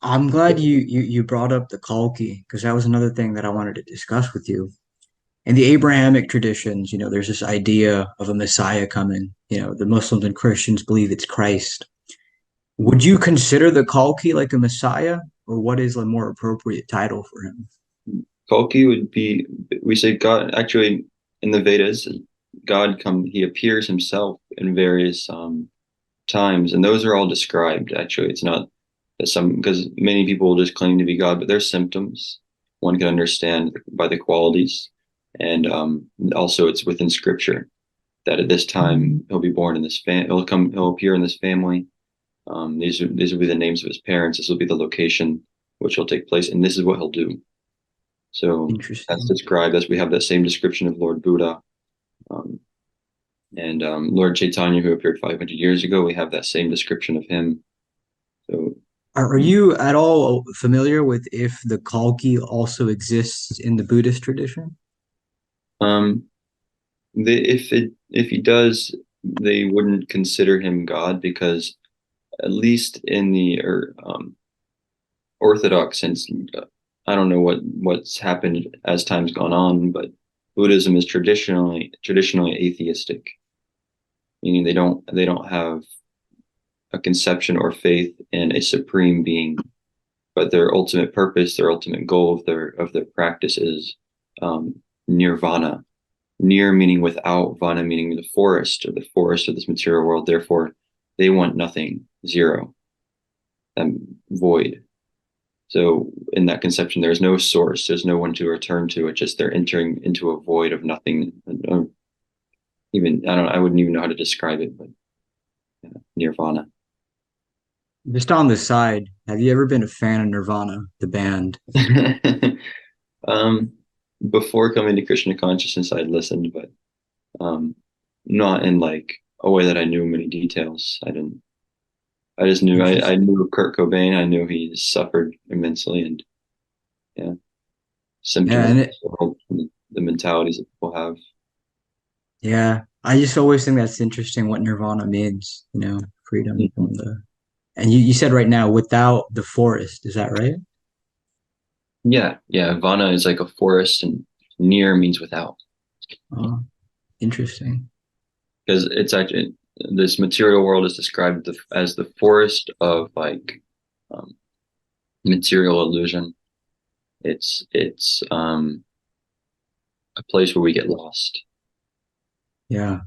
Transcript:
I'm glad you brought up the Kalki because that was another thing that I wanted to discuss with you. In the Abrahamic traditions, there's this idea of a Messiah coming. The Muslims and Christians believe it's Christ. Would you consider the Kalki like a Messiah, or what is a more appropriate title for him? Kalki would be, we say God, actually in the Vedas, he appears himself in various times, and those are all described. Actually, it's not that because many people will just claim to be God, but they're symptoms one can understand by the qualities. And also it's within scripture that at this time he'll be born in he'll appear in this family. These will be the names of his parents. This will be the location which will take place, and this is what he'll do. So that's Interesting. described as we have that same description of Lord Buddha, um, and Lord Chaitanya, who appeared 500 years ago. We have that same description of him. So Are you at all familiar with if the Kalki also exists in the Buddhist tradition? um, if he does, they wouldn't consider him God because at least in the Orthodox sense, I don't know what's happened as time's gone on, but Buddhism is traditionally atheistic, meaning they don't have a conception or faith in a supreme being, but their ultimate purpose, their ultimate goal of their practice is nirvana. Nir meaning without, vana meaning the forest of this material world. Therefore, they want nothing, zero, void. So in that conception, there's no source, there's no one to return to. It's just they're entering into a void of nothing. Even I wouldn't even know how to describe it, but yeah, nirvana. Just on the side, have you ever been a fan of Nirvana, the band? um, Before coming to Krishna consciousness, I'd listened, but um, not in like a way that I knew many details. I didn't. I just knew I Interesting. knew Kurt Cobain. I knew he suffered immensely, and yeah, Yeah, symptom of and the mentalities that people have. yeah, I just always think that's interesting what Nirvana means, freedom from Mhm. and you said right now without the forest, is that right? Yeah, yeah. Vana is like a forest, and near means without, Oh, interesting. because it's actually this material world is described as the forest of like um, material illusion. It's a place where we get lost. Yeah.